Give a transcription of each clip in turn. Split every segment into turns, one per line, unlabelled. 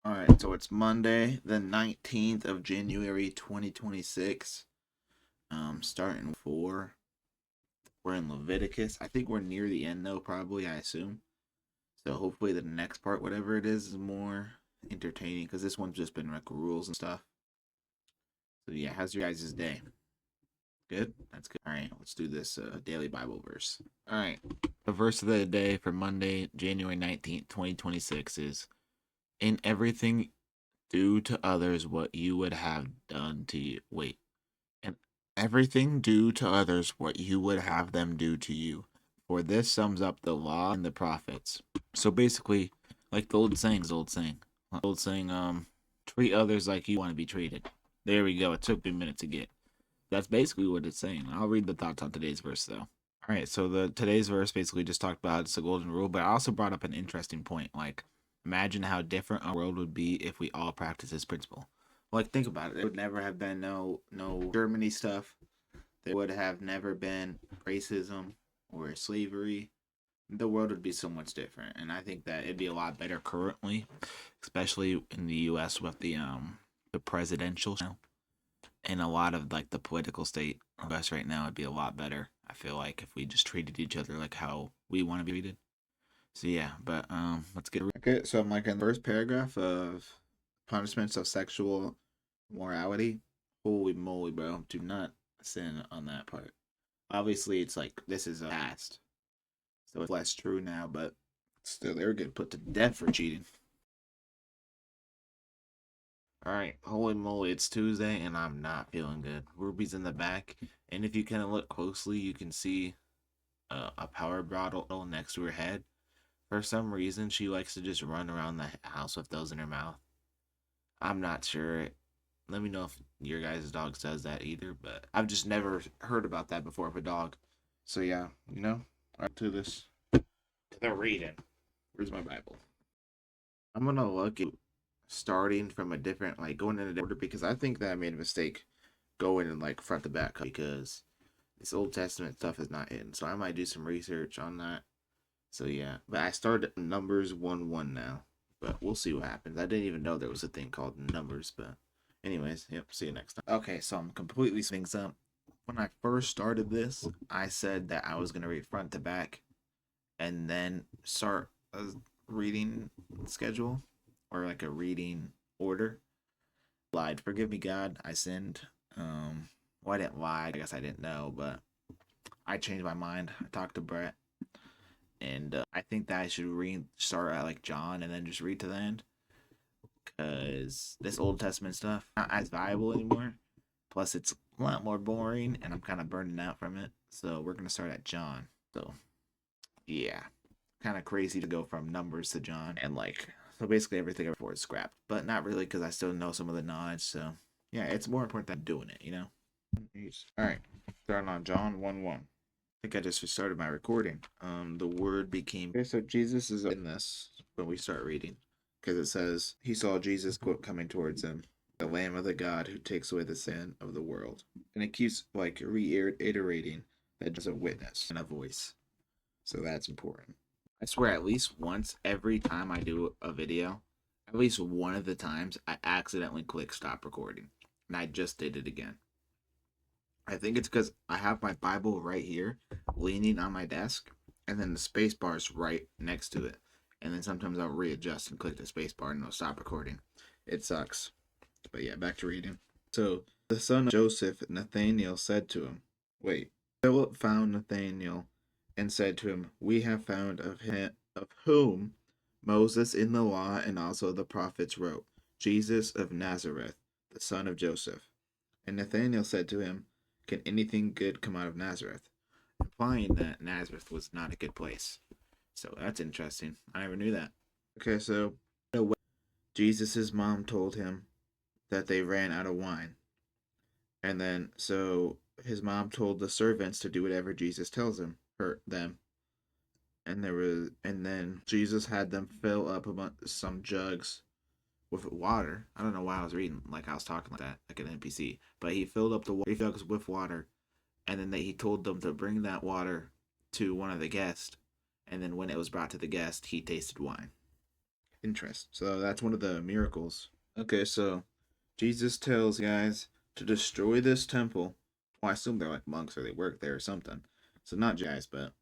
All right, so it's Monday, the 19th of January, 2026. Starting 4. We're in Leviticus. I think we're near the end, though, probably, I assume. So hopefully the next part, whatever it is more entertaining because this one's just been like rules and stuff. So, yeah, how's your guys' day? Good? That's good. All right, let's do this daily Bible verse. All right, the verse of the day for Monday, January 19th, 2026 is in everything do to others what you would have done to you. Wait. And everything do to others what you would have them do to you. For this sums up the law and the prophets. So basically, like the old saying, treat others like you want to be treated. There we go. It took me a minute to get. That's basically what it's saying. I'll read the thoughts on today's verse though. All right, so the today's verse basically just talked about it's a golden rule, but I also brought up an interesting point. Like, imagine how different our world would be if we all practiced this principle. Like, think about it. There would never have been no Germany stuff. There would have never been racism or slavery. The world would be so much different, and I think that it'd be a lot better currently, especially in the U.S. with the presidential and a lot of like the political state of us right now. It'd be a lot better. I feel like if we just treated each other like how we want to be treated. So yeah, but let's get okay. So I'm like in the first paragraph of punishments of sexual morality. Holy moly, bro! Do not sin on that part. Obviously, it's like this is a past, so it's less true now. But still, they were getting put to death for cheating. All right, holy moly, it's Tuesday and I'm not feeling good. Ruby's in the back, and if you kind of look closely, you can see a power bottle next to her head. For some reason, she likes to just run around the house with those in her mouth. I'm not sure. Let me know if your guys' dog does that either, but I've just never heard about that before of a dog. So yeah, all right, to this. To the reading. Where's my Bible? I'm gonna look at starting from a different, like going in a different order because I think that I made a mistake going in like front to back because this Old Testament stuff is not in. So I might do some research on that. So yeah, but I started Numbers 1:1 now, but we'll see what happens. I didn't even know there was a thing called Numbers, but anyways, yep. See you next time. Okay, so I'm completely things up. When I first started this, I said that I was gonna read front to back, and then start a reading schedule or like a reading order. Lied. Forgive me, God. I sinned. Well, I didn't lie. I guess I didn't know, but I changed my mind. I talked to Brett, and I think that I should read start at like John and then just read to the end because this Old Testament stuff not as valuable anymore. Plus, it's a lot more boring, and I'm kind of burning out from it. So we're gonna start at John. So yeah, kind of crazy to go from Numbers to John, and like so basically everything before is scrapped, but not really because I still know some of the knowledge. So yeah, it's more important than doing it. All right, starting on John 1:1. I think I just started my recording. The word became okay. So Jesus is in this when we start reading, because it says he saw Jesus quote coming towards him, the Lamb of the God who takes away the sin of the world, and it keeps like reiterating that there's a witness and a voice. So that's important. I swear, at least once every time I do a video, at least one of the times I accidentally click stop recording, and I just did it again. I think it's because I have my Bible right here, leaning on my desk, and then the space bar is right next to it. And then sometimes I'll readjust and click the space bar and it'll stop recording. It sucks. But yeah, back to reading. So the son of Joseph, Nathanael, said to him, Wait. Philip found Nathanael and said to him, We have found of him of whom Moses in the law and also the prophets wrote, Jesus of Nazareth, the son of Joseph. And Nathanael said to him, Can anything good come out of Nazareth? Implying that Nazareth was not a good place. So that's interesting. I never knew that. Okay, so Jesus' mom told him that they ran out of wine. And then so his mom told the servants to do whatever Jesus tells them. And then Jesus had them fill up some jugs with water. I don't know why I was reading like I was talking like that, like an NPC. But he filled up the jugs with water, and then he told them to bring that water to one of the guests. And then when it was brought to the guest, he tasted wine. interest. So that's one of the miracles. Okay, so Jesus tells guys to destroy this temple. Well, I assume they're like monks or they work there or something. So not guys, but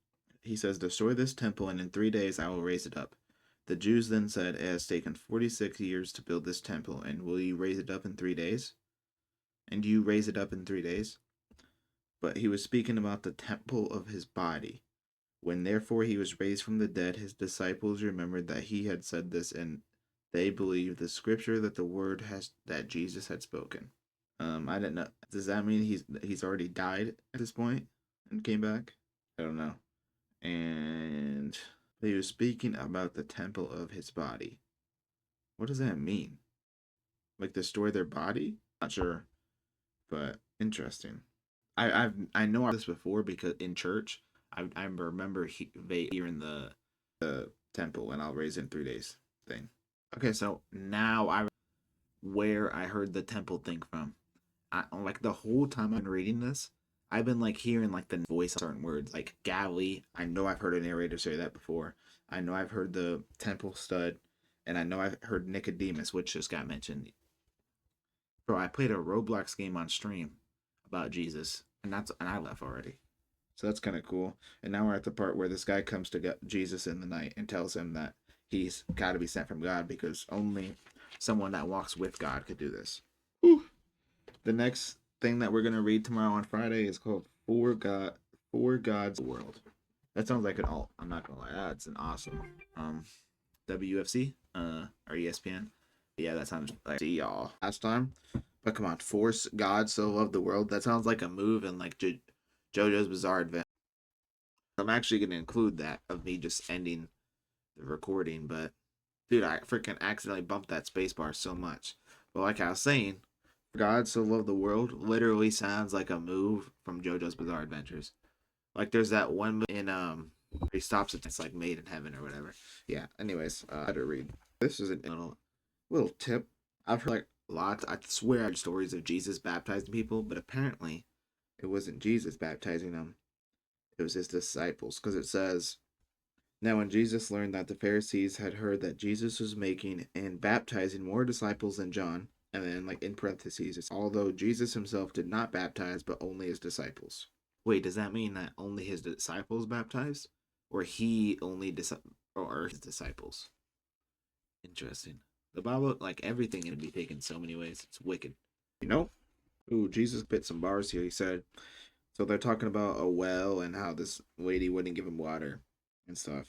he says, destroy this temple, and in 3 days I will raise it up. The Jews then said, it has taken 46 years to build this temple, and will you raise it up in 3 days? And do you raise it up in 3 days? But he was speaking about the temple of his body. When therefore he was raised from the dead, his disciples remembered that he had said this, and they believed the scripture that the word has that Jesus had spoken. I didn't know. Does that mean he's already died at this point and came back? I don't know. And he was speaking about the temple of his body. What does that mean? Like destroy their body? Not sure, but interesting. I know this before because in church I remember hearing the temple and I'll raise it in 3 days thing. Okay, so now I where I heard the temple thing from. Like the whole time I've been reading this, I've been like hearing like the voice of certain words, like Galilee. I know I've heard a narrator say that before. I know I've heard the temple stud, and I know I've heard Nicodemus, which just got mentioned. Bro, I played a Roblox game on stream about Jesus, and I left already. So that's kind of cool. And now we're at the part where this guy comes to Jesus in the night and tells him that he's got to be sent from God because only someone that walks with God could do this. Whew. The next thing that we're gonna read tomorrow on Friday is called For God's World. That sounds like an alt. I'm not gonna lie, that's an awesome WFC or ESPN. Yeah, that sounds like see y'all last time. But come on, force God so loved the world. That sounds like a move in like JoJo's Bizarre Adventure. I'm actually gonna include that of me just ending the recording, but dude, I freaking accidentally bumped that spacebar so much. But like I was saying, God so loved the world literally sounds like a move from JoJo's Bizarre Adventures. Like there's that one in he stops it. It's like Made in Heaven or whatever. Yeah. Anyways, I had to read. This is a little tip. I've heard like lots. I swear I heard stories of Jesus baptizing people, but apparently it wasn't Jesus baptizing them. It was his disciples, because it says, now when Jesus learned that the Pharisees had heard that Jesus was making and baptizing more disciples than John, and then like in parentheses, it's although Jesus himself did not baptize, but only his disciples. Wait, does that mean that only his disciples baptized, or he only or his disciples? Interesting. The Bible, like everything, can be taken so many ways. It's wicked. You know? Ooh, Jesus bit some bars here. He said, so they're talking about a well and how this lady wouldn't give him water and stuff.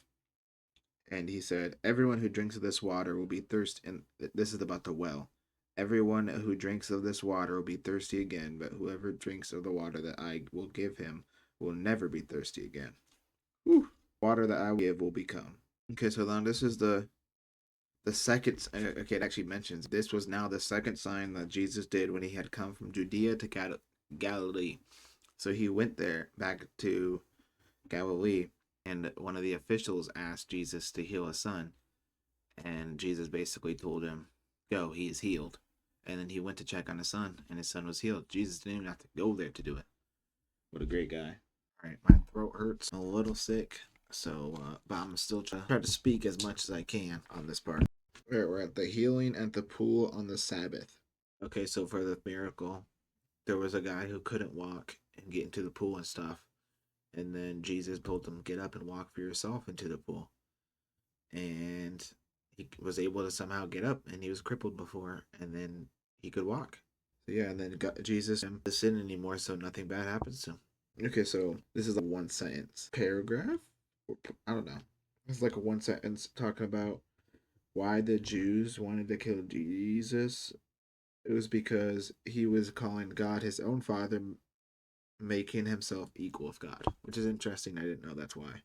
And he said, everyone who drinks of this water will be thirsty. And this is about the well. Everyone who drinks of this water will be thirsty again, but whoever drinks of the water that I will give him will never be thirsty again. Whew. Water that I will give will become. Okay, so then this is the second. Okay, it actually mentions this was now the second sign that Jesus did when he had come from Judea to Galilee. So he went there back to Galilee, and one of the officials asked Jesus to heal his son, and Jesus basically told him, "Go, he is healed." And then he went to check on his son, and his son was healed. Jesus didn't even have to go there to do it. What a great guy! All right, my throat hurts. I'm a little sick, so but I'm still try to speak as much as I can on this part. All right, we're at the healing at the pool on the Sabbath. Okay, so for the miracle, there was a guy who couldn't walk and get into the pool and stuff. And then Jesus told him, get up and walk for yourself into the pool. And he was able to somehow get up, and he was crippled before, and then he could walk. So yeah, and then Jesus doesn't sin anymore, so nothing bad happens to him. Okay, so this is a one sentence paragraph. I don't know. It's like a one sentence talking about why the Jews wanted to kill Jesus. It was because he was calling God his own father, making himself equal with God, which is interesting. I didn't know that's why.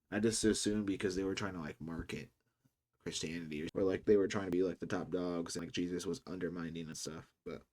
I just assumed because they were trying to like market Christianity, or like they were trying to be like the top dogs, and like Jesus was undermining and stuff. But